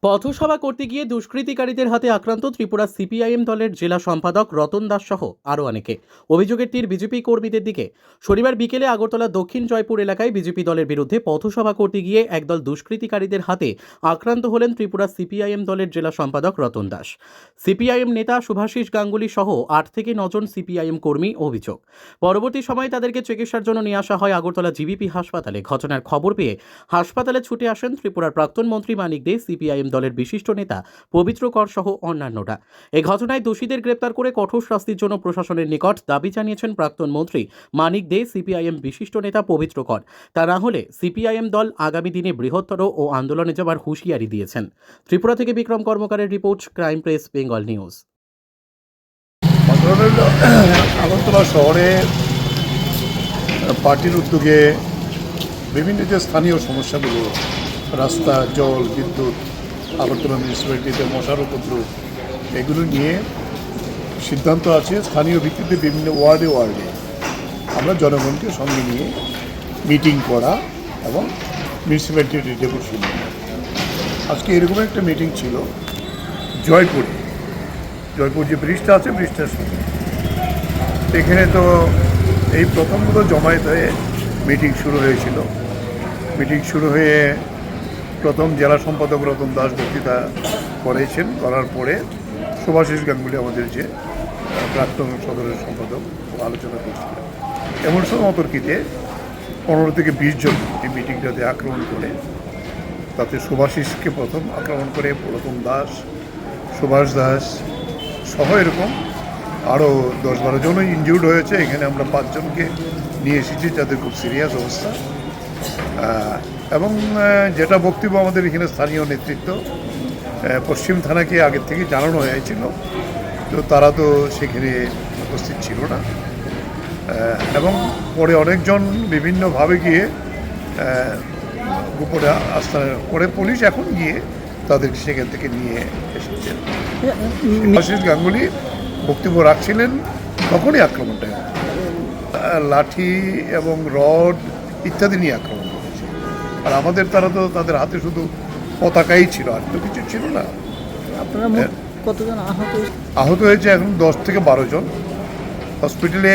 পথসভা করতে গিয়ে দুষ্কৃতিকারীদের হাতে আক্রান্ত ত্রিপুরা সিপিআইএম দলের জেলা সম্পাদক রতন দাস সহ আরও অনেকে। অভিযোগের তীর বিজেপি কর্মীদের দিকে। শনিবার বিকেলে আগরতলা দক্ষিণ জয়পুর এলাকায় বিজেপি দলের বিরুদ্ধে পথসভা করতে গিয়ে একদল দুষ্কৃতিকারীদের হাতে আক্রান্ত হলেন ত্রিপুরা সিপিআইএম দলের জেলা সম্পাদক রতন দাস। সিপিআইএম নেতা শুভাশিস গাঙ্গুলি সহ 8 থেকে 9 জন সিপিআইএম কর্মী অভিযোগ। পরবর্তী সময়ে তাদেরকে চিকিৎসার জন্য নিয়ে আসা হয় আগরতলা জিবিপি হাসপাতালে। ঘটনার খবর পেয়ে হাসপাতালে ছুটে আসেন ত্রিপুরার প্রাক্তন মন্ত্রী মানিক দে, সিপিআইএম দলের বিশিষ্ট নেতা পবিত্র কর সহ অন্যান্যরা। এই ঘটনায় দোষীদের গ্রেপ্তার করে কঠোর শাস্তির জন্য প্রশাসনের নিকট দাবি জানিয়েছেন প্রাক্তন মন্ত্রী মানিক দে, সিপিআইএম বিশিষ্ট নেতা পবিত্র কর। তা না হলে সিপিআইএম দল আগামী দিনে বৃহত্তর ও আন্দোলনে যাবার হুঁশিয়ারি দিয়েছেন। ত্রিপুরা থেকে বিক্রম কর্মকারের report, crime press Bengal news. Agartala শহরে পার্টির উদ্যোগে বিভিন্ন যে স্থানীয় সমস্যাগুলো, রাস্তা, জল, বিদ্যুৎ, আগরতলা মিউনিসিপ্যালিটিতে মশার উপদ্রব, এগুলো নিয়ে সিদ্ধান্ত আছে স্থানীয় ভিত্তিতে বিভিন্ন ওয়ার্ডে আমরা জনগণকে সঙ্গে নিয়ে মিটিং করা এবং মিউনিসিপ্যালিটির রিপোর্ট শুনি। আজকে এরকম একটা মিটিং ছিল জয়পুর যে ব্রিজটা আছে, ব্রিজটার সঙ্গে। এখানে তো এই প্রথমত জমায়েত হয়ে মিটিং শুরু হয়েছিল। মিটিং শুরু হয়ে প্রথম জেলা সম্পাদক রতন দাস বক্তৃতা করার পরে শুভাশিস গাঙ্গুলি, আমাদের যে প্রাক্তন সদরের সম্পাদক, আলোচনা করছিলেন। এমন সময় অতর্কিতে 15 থেকে 20 জন এই মিটিংটাতে আক্রমণ করে, তাতে শুভাশিসকে প্রথম আক্রমণ করে রতন দাস, সুভাষ দাস সহ এরকম আরও 10-12 জনই ইনজিউর্ড হয়েছে। এখানে আমরা 5 জনকে নিয়ে এসেছি যাদের খুব সিরিয়াস অবস্থা। এবং যেটা বক্তব্য আমাদের এখানে স্থানীয় নেতৃত্ব, পশ্চিম থানাকে আগের থেকে জানানো হয়েছিল, তো তারা তো সেখানে উপস্থিত ছিল না। এবং পরে অনেকজন বিভিন্নভাবে গিয়ে গোপনে আস্থান করে পুলিশ এখন গিয়ে তাদেরকে সেখান থেকে নিয়ে এসেছেন। শুভাশিস গাঙ্গুলি বক্তব্য রাখছিলেন, তখনই আক্রমণটা লাঠি এবং রড ইত্যাদি নিয়ে আক্রমণ করেছে। আর আমাদের তাদের হাতে শুধু পতাকাই ছিল, আর তো কিছু ছিল না। আপনারা কতজন আহত হয়েছে? এখন 10 থেকে 12 জন। হসপিটালে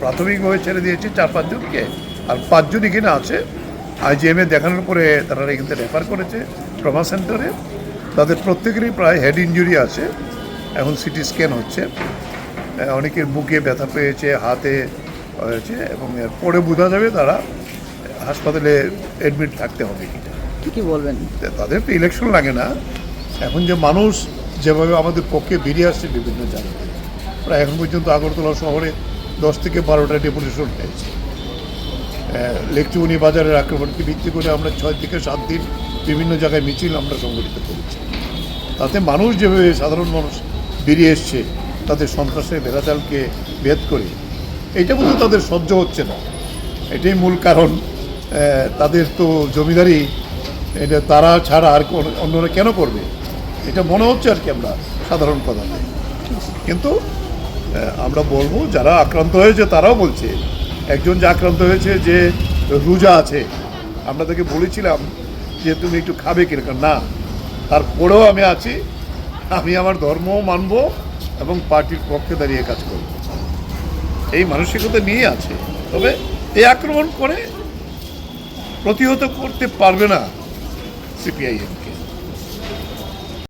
প্রাথমিকভাবে ছেড়ে দিয়েছি 4-5 জনকে, আর 5 জন এখানে আছে। IGM দেখানোর পরে তারা এখান থেকে রেফার করেছে ট্রমা সেন্টারে। তাদের প্রত্যেকেরই প্রায় হেড ইঞ্জুরি আছে। এখন সিটি স্ক্যান হচ্ছে। অনেকের বুকে ব্যথা পেয়েছে, হাতে হয়েছে, এবং এরপরে বোঝা যাবে তারা হাসপাতালে অ্যাডমিট থাকতে হবে কিনা। কি বলবেন? তাদের তো ইলেকশন লাগে না। এখন যে মানুষ যেভাবে আমাদের পক্ষে বেরিয়ে আসছে বিভিন্ন জায়গায়, প্রায় এখন পর্যন্ত আগরতলা শহরে 10 থেকে 12টা ডেপুটেশন হয়েছে। লেকচুবনি বাজারের আক্রমণকে ভিত্তি করে আমরা 6 থেকে 7 দিন বিভিন্ন জায়গায় মিছিল আমরা সংগঠিত করেছি। তাতে মানুষ যেভাবে, সাধারণ মানুষ বেরিয়ে এসছে তাদের সন্ত্রাসের ভেড়াচালকে ভেদ করে, এইটা কিন্তু তাদের সহ্য হচ্ছে না। এটাই মূল কারণ। তাদের তো জমিদারি, এটা তারা ছাড়া আর অন্যরা কেন করবে, এটা মনে হচ্ছে আর কি আমরা সাধারণ কথাতে। কিন্তু আমরা বলবো, যারা আক্রান্ত হয়েছে তারাও বলছে। একজন যে আক্রান্ত হয়েছে, যে রোজা আছে, আমরা তাকে বলেছিলাম যে তুমি একটু খাবে কিরকম, না, তারপরেও আমি আছি, আমি আমার ধর্মও মানব এবং পার্টির পক্ষে দাঁড়িয়ে কাজ করব, এই মানসিকতা নিয়ে আছে। তবে এই আক্রমণ করে প্রতিহত করতে পারবে না সিপিআইএমকে।